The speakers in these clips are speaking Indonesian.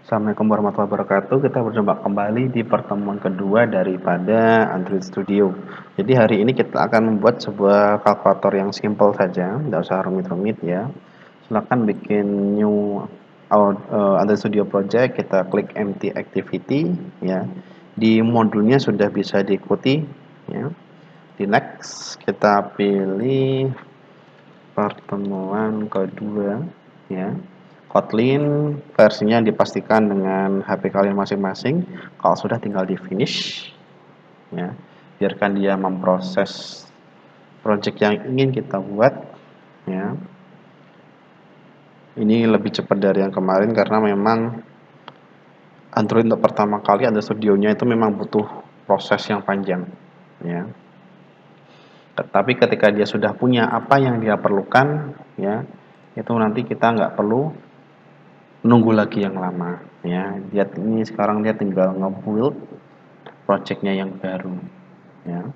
Assalamualaikum warahmatullahi wabarakatuh. Kita berjumpa kembali di pertemuan kedua daripada Android Studio. Jadi hari ini kita akan membuat sebuah kalkulator yang simple saja, tidak usah rumit-rumit ya. Silahkan bikin new Android Studio project, kita klik empty activity ya. Di modulnya sudah bisa diikuti ya. Di next kita pilih pertemuan kedua ya. Kotlin versinya dipastikan dengan HP kalian masing-masing. Kalau sudah tinggal di finish ya. Biarkan dia memproses project yang ingin kita buat ya. Ini lebih cepat dari yang kemarin karena memang Android untuk pertama kali Android Studio-nya itu memang butuh proses yang panjang ya. Tetapi ketika dia sudah punya apa yang dia perlukan ya, itu nanti kita nggak perlu nunggu lagi yang lama ya. Ini sekarang dia tinggal nge-build projectnya yang baru ya.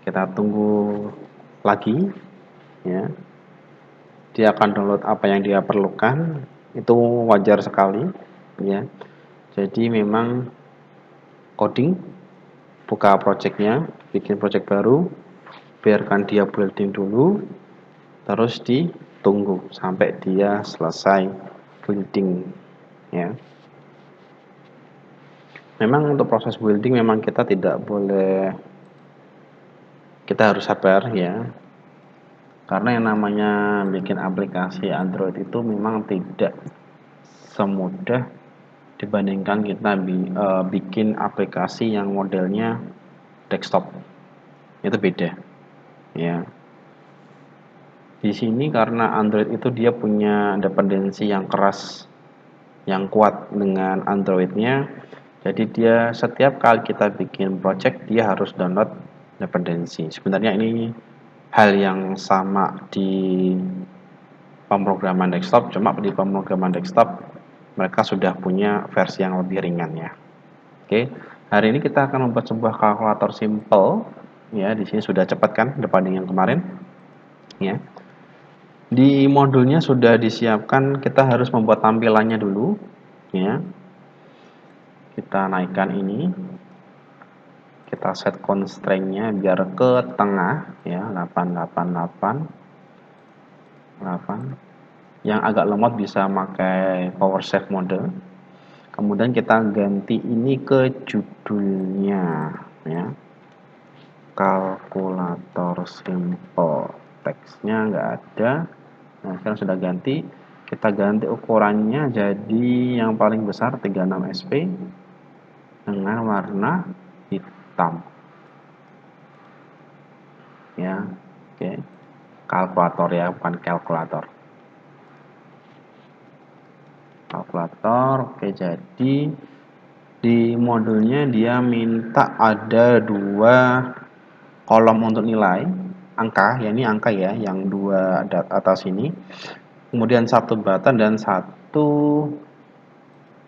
Kita tunggu lagi ya. Dia akan download apa yang dia perlukan, itu wajar sekali ya. Jadi memang coding, buka projectnya, bikin project baru, biarkan dia building dulu, terus ditunggu sampai dia selesai building ya. Memang untuk proses building memang kita harus sabar ya, karena yang namanya bikin aplikasi Android itu memang tidak semudah dibandingkan kita bikin aplikasi yang modelnya desktop. Itu beda ya. Di sini karena Android itu dia punya dependensi yang keras, yang kuat dengan Androidnya. Jadi dia setiap kali kita bikin project dia harus download dependensi. Sebenarnya ini hal yang sama di pemrograman desktop, cuma di pemrograman desktop mereka sudah punya versi yang lebih ringan ya. Oke, hari ini kita akan membuat sebuah kalkulator simple ya. Di sini sudah cepat kan dibanding yang kemarin ya. Di modulnya sudah disiapkan, kita harus membuat tampilannya dulu ya. Kita naikkan ini, kita set constraint-nya biar ke tengah ya, 8. Yang agak lemot bisa pakai power save mode. Kemudian kita ganti ini ke judulnya ya, kalkulator simple. Teksnya nggak ada. Nah, sekarang sudah ganti. Kita ganti ukurannya jadi yang paling besar 36 SP dengan warna hitam. Ya, oke. Kalkulator ya, bukan kalkulator. Kalkulator, oke. Jadi di modulnya dia minta ada 2 kolom untuk nilai angka, ya ini angka ya, yang 2 atas ini. Kemudian 1 button dan 1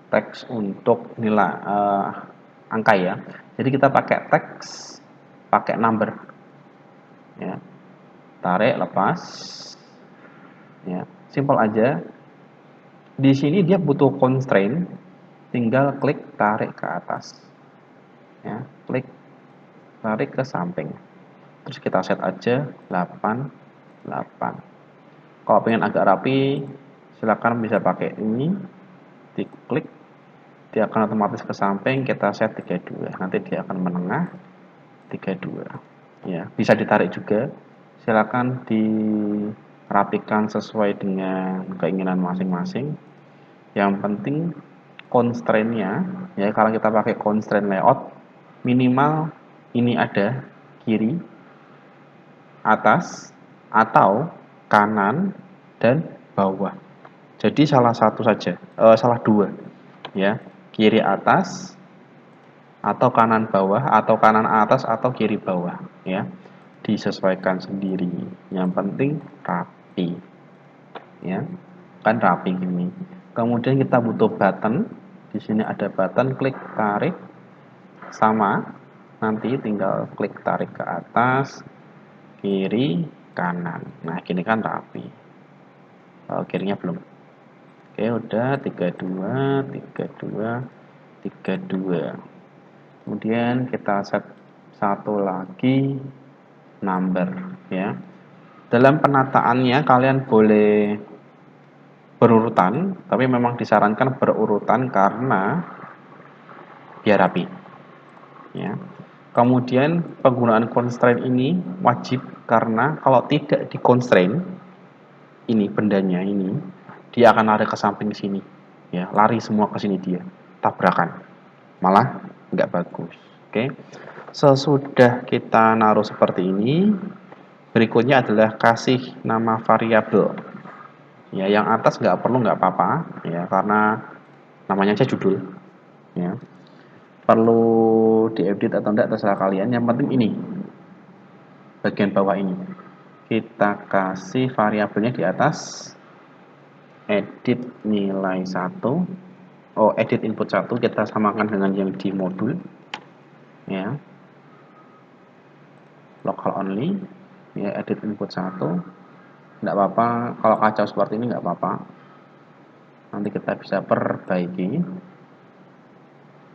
teks untuk nilai angka ya. Jadi kita pakai teks, pakai number ya. Tarik, lepas ya. Simple aja. Di sini dia butuh constraint, tinggal klik tarik ke atas ya. Klik tarik ke samping. Terus kita set aja 8. Kalau pengen agak rapi, silakan bisa pakai ini, diklik, dia akan otomatis ke samping. Kita set 32, nanti dia akan menengah 32 ya. Bisa ditarik juga, silakan dirapikan sesuai dengan keinginan masing-masing. Yang penting constraint-nya ya, kalau kita pakai constraint layout, minimal ini ada kiri, atas, atau kanan dan bawah. Jadi salah satu saja, salah 2 ya, kiri atas atau kanan bawah, atau kanan atas atau kiri bawah ya. Disesuaikan sendiri. Yang penting rapi ya. Kan rapi gini. Kemudian kita butuh button. Di sini ada button, klik tarik sama. Nanti tinggal klik tarik ke atas, kiri, kanan. Nah, gini kan rapi. Kirinya belum. Oke, udah 32, 32, 32. Kemudian kita set satu lagi number ya. Dalam penataannya kalian boleh berurutan, tapi memang disarankan berurutan karena biar rapi ya. Kemudian penggunaan constraint ini wajib karena kalau tidak di constraint ini bendanya ini, dia akan lari ke samping sini ya, lari semua ke sini dia, tabrakan. Malah nggak bagus. Oke. Sesudah kita naruh seperti ini, berikutnya adalah kasih nama variabel. Ya, yang atas nggak perlu nggak apa-apa ya, karena namanya aja judul. Ya, perlu diedit atau enggak terserah kalian. Yang penting ini bagian bawah ini kita kasih variabelnya di atas, edit nilai 1, edit input 1 kita samakan dengan yang di modul ya, local only ya, edit input 1. Enggak apa-apa kalau kacau seperti ini, enggak apa-apa, nanti kita bisa perbaiki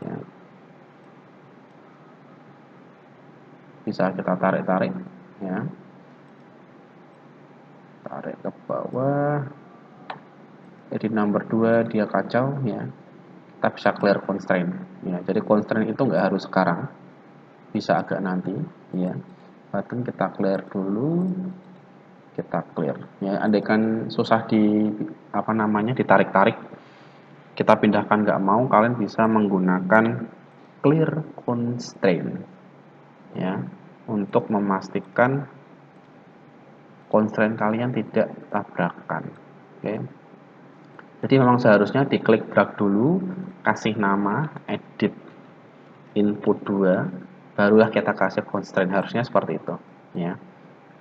ya. Bisa kita tarik-tarik ya, tarik ke bawah. Edit number 2 dia kacau ya, kita bisa clear constraint ya. Jadi constraint itu nggak harus sekarang, bisa agak nanti ya. Button kita clear dulu, kita clear ya. Andaikan susah di apa namanya ditarik-tarik, kita pindahkan nggak mau, kalian bisa menggunakan clear constraint ya, untuk memastikan constraint kalian tidak tabrakan. Oke. Jadi memang seharusnya diklik drag dulu, kasih nama, edit input 2, barulah kita kasih constraint, harusnya seperti itu ya.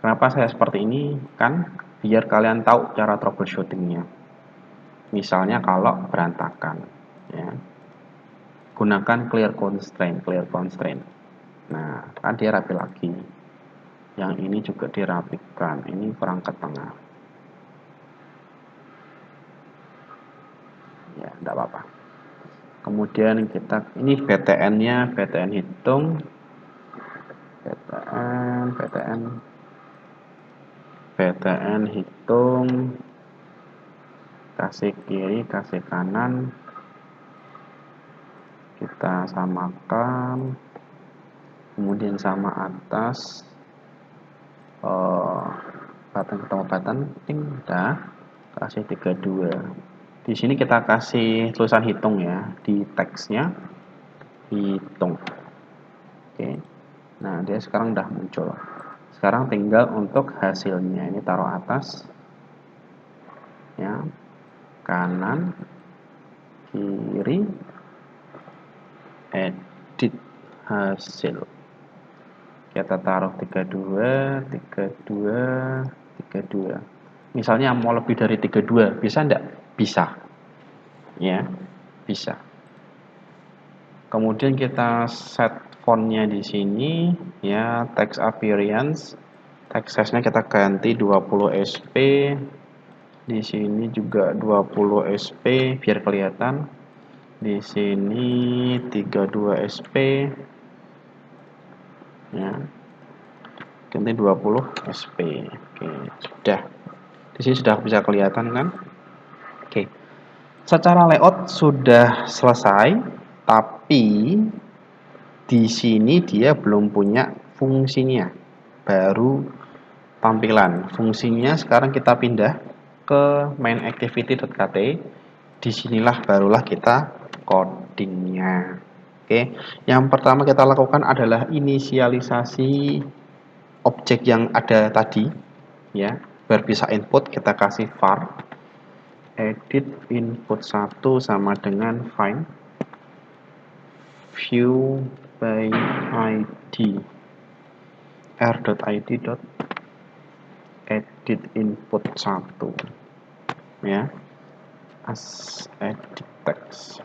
Kenapa saya seperti ini? Kan biar kalian tahu cara troubleshootingnya. Misalnya kalau berantakan ya, gunakan clear constraint. Nah, kan dia rapi lagi. Yang ini juga dirapikan, ini kurang ke tengah ya, enggak apa-apa. Kemudian kita ini BTN-nya, BTN hitung, BTN hitung, kasih kiri, kasih kanan, kita samakan, kemudian sama atas, button ketemu button, ting, dah, kasih 32. Di sini kita kasih tulisan hitung ya, di teksnya hitung. Oke. Nah, dia sekarang udah muncul. Sekarang tinggal untuk hasilnya, ini taruh atas ya, kanan, kiri, edit hasil. Kita taruh 32, 32, 32. Misalnya mau lebih dari 32, bisa enggak? Bisa. Ya, bisa. Kemudian kita set fontnya di sini ya, text appearance, text size-nya kita ganti 20 sp. Di sini juga 20 sp biar kelihatan. Di sini 32 sp. Ya. Ganti 20 sp. Oke, sudah. Di sini sudah bisa kelihatan kan? Oke. Secara layout sudah selesai, tapi di sini dia belum punya fungsinya. Baru tampilan. Fungsinya sekarang kita pindah ke main activity.kt. Disinilah barulah kita codingnya. Oke. Yang pertama kita lakukan adalah inisialisasi objek yang ada tadi ya. Biar bisa input, kita kasih var edit input 1 sama dengan find view by id r.id edit input 1 ya, as edit text.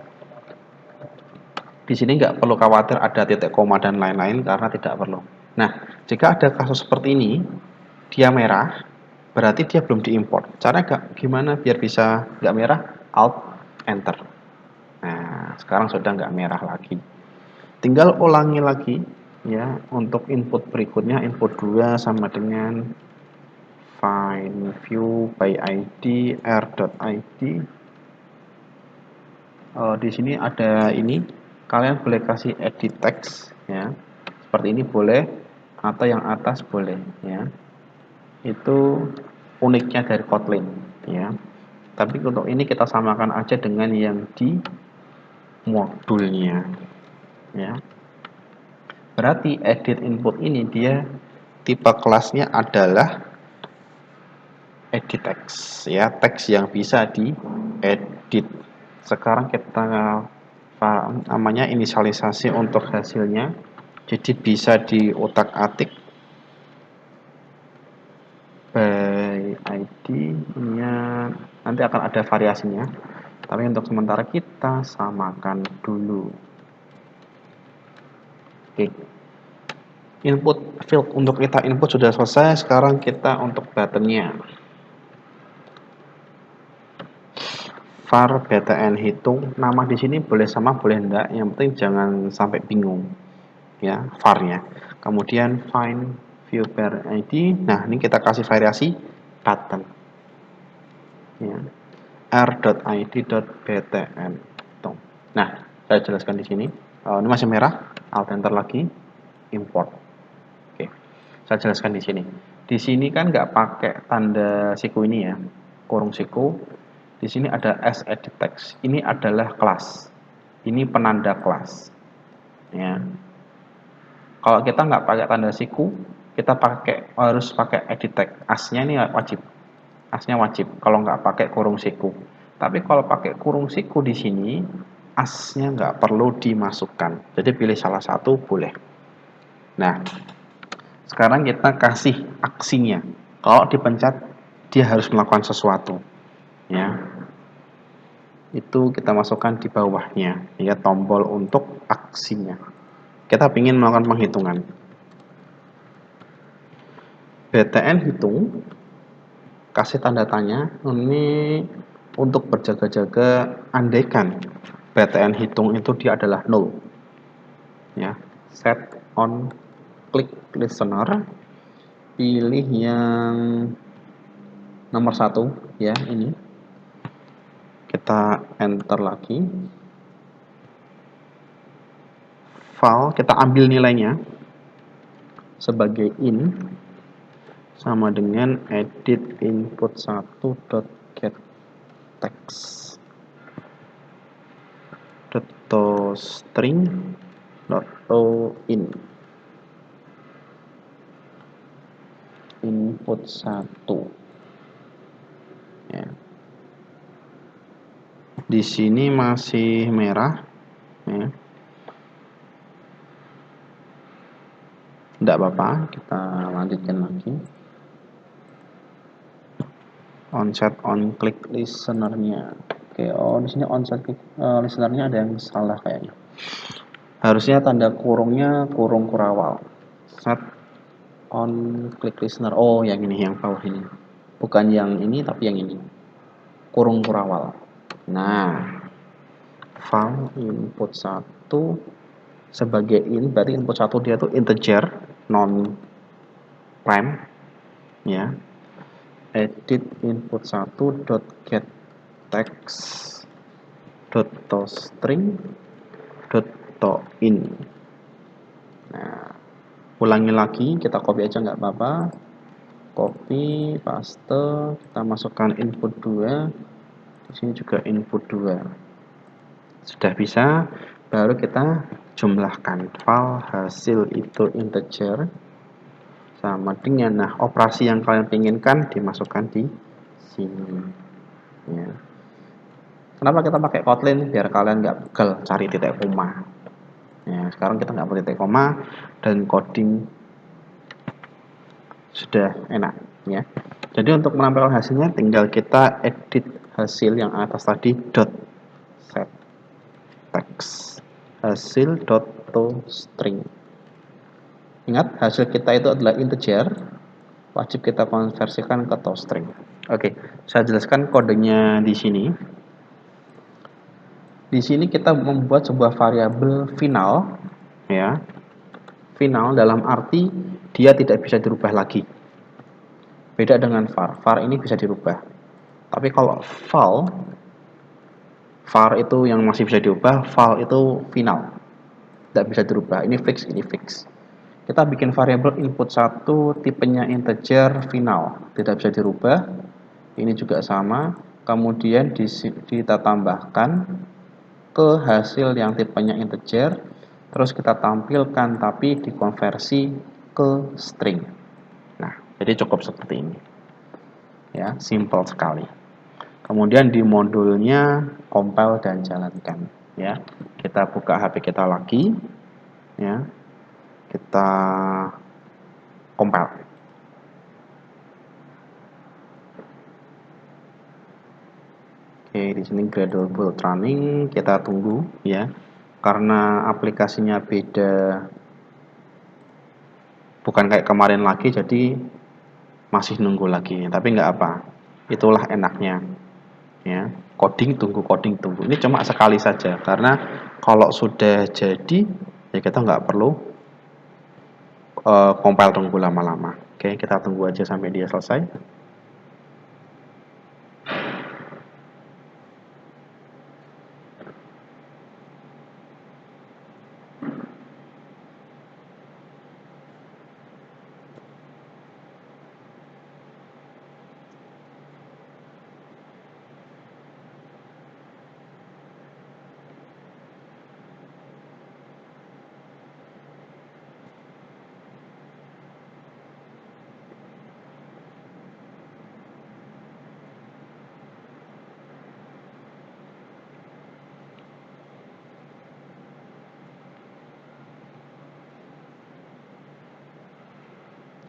Di sini nggak perlu khawatir ada titik koma dan lain-lain karena tidak perlu. Nah, jika ada kasus seperti ini dia merah, berarti dia belum diimport. Cara gimana biar bisa nggak merah? Alt Enter. Nah, sekarang sudah nggak merah lagi. Tinggal ulangi lagi ya untuk input berikutnya. Input 2 sama dengan find view by id r.id. Di sini ada ini, kalian boleh kasih edit text ya. Seperti ini boleh, atau yang atas boleh ya. Itu uniknya dari Kotlin ya. Tapi untuk ini kita samakan aja dengan yang di modulnya ya. Berarti edit input ini dia tipe kelasnya adalah edit text ya, teks yang bisa diedit. Sekarang kita namanya inisialisasi untuk hasilnya, jadi bisa diotak-atik by ID nya, nanti akan ada variasinya, tapi untuk sementara kita samakan dulu. Oke, input field untuk kita input sudah selesai. Sekarang kita untuk buttonnya, var btn hitung. Nama di sini boleh sama boleh enggak, yang penting jangan sampai bingung ya var-nya. Kemudian find view per id. Nah, ini kita kasih variasi button ya, r.id.btn. Nah, saya jelaskan di sini. Ini masih merah, alt enter lagi, import. Oke, saya jelaskan di sini. Di sini kan nggak pakai tanda siku ini ya, kurung siku. Di sini ada as edit text. Ini adalah kelas. Ini penanda kelas. Ya. Kalau kita nggak pakai tanda siku, kita harus pakai edit text. Asnya ini wajib. Asnya wajib. Kalau nggak pakai kurung siku. Tapi kalau pakai kurung siku di sini, asnya nggak perlu dimasukkan. Jadi pilih salah satu boleh. Nah, sekarang kita kasih aksinya. Kalau dipencet, dia harus melakukan sesuatu. Ya, itu kita masukkan di bawahnya ya, tombol untuk aksinya. Kita ingin melakukan penghitungan, btn hitung, kasih tanda tanya. Ini untuk berjaga-jaga, andaikan btn hitung itu dia adalah 0 ya. Set on click listener, pilih yang nomor 1 ya, ini kita enter lagi, file kita ambil nilainya sebagai in, sama dengan edit input 1.get text .string .in input 1 ya. Di sini masih merah ya. Tidak apa-apa, kita lanjutkan lagi. Onset on click listenernya. Oke, di sini onset listenernya ada yang salah kayaknya. Harusnya tanda kurungnya kurung kurawal. Set on click listener. Oh, yang ini, yang bawah ini. Bukan yang ini, tapi yang ini. Kurung kurawal. Nah, file input 1 sebagai in, berarti input 1 dia tuh integer, non prime ya. Edit input 1.get text .string .in. Nah, ulangi lagi, kita copy aja nggak apa-apa. Copy, paste, kita masukkan input 2. Di sini juga input 2. Sudah bisa, baru kita jumlahkan. File hasil itu integer sama dengan, nah, operasi yang kalian inginkan dimasukkan di sini ya. Kenapa kita pakai Kotlin? Biar kalian nggak pegel cari titik koma ya. Sekarang kita nggak perlu titik koma dan coding sudah enak ya. Jadi untuk menampilkan hasilnya tinggal kita edit hasil yang atas tadi, dot set text hasil dot to string. Ingat, hasil kita itu adalah integer, wajib kita konversikan ke toString. Oke, saya jelaskan kodenya di sini. Di sini kita membuat sebuah variabel final, ya. Final dalam arti dia tidak bisa dirubah lagi. Beda dengan var. Var ini bisa dirubah. Tapi kalau var itu yang masih bisa dirubah, val itu final. Tidak bisa dirubah. Ini fix, ini fix. Kita bikin variabel input 1, tipenya integer, final. Tidak bisa dirubah. Ini juga sama. Kemudian kita tambahkan ke hasil yang tipenya integer, terus kita tampilkan tapi dikonversi ke string. Nah, jadi cukup seperti ini. Ya, simple sekali. Kemudian di modulnya compile dan jalankan, ya. Kita buka HP kita lagi, ya. Kita compile. Oke, di sini Gradle boot running, kita tunggu, ya. Karena aplikasinya beda, bukan kayak kemarin lagi, jadi masih nunggu lagi. Tapi nggak apa, itulah enaknya, ya. Coding tunggu. Ini cuma sekali saja, karena kalau sudah jadi, ya kita nggak perlu compile tunggu lama-lama. Oke, kita tunggu aja sampai dia selesai.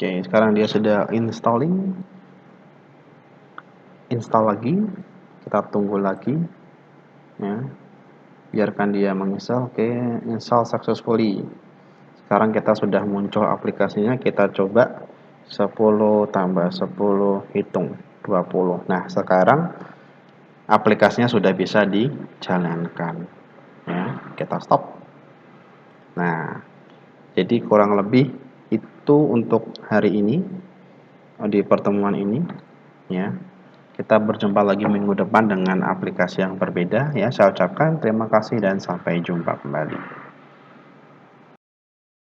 Oke, sekarang dia sudah installing. Install lagi, kita tunggu lagi, ya. Biarkan dia menginstal. Oke, install successfully. Sekarang kita sudah muncul aplikasinya, kita coba 10 tambah 10 hitung 20. Nah, sekarang aplikasinya sudah bisa dijalankan, ya. Kita stop. Nah, jadi kurang lebih itu untuk hari ini, di pertemuan ini, ya. Kita berjumpa lagi minggu depan dengan aplikasi yang berbeda, ya. Saya ucapkan terima kasih dan sampai jumpa kembali.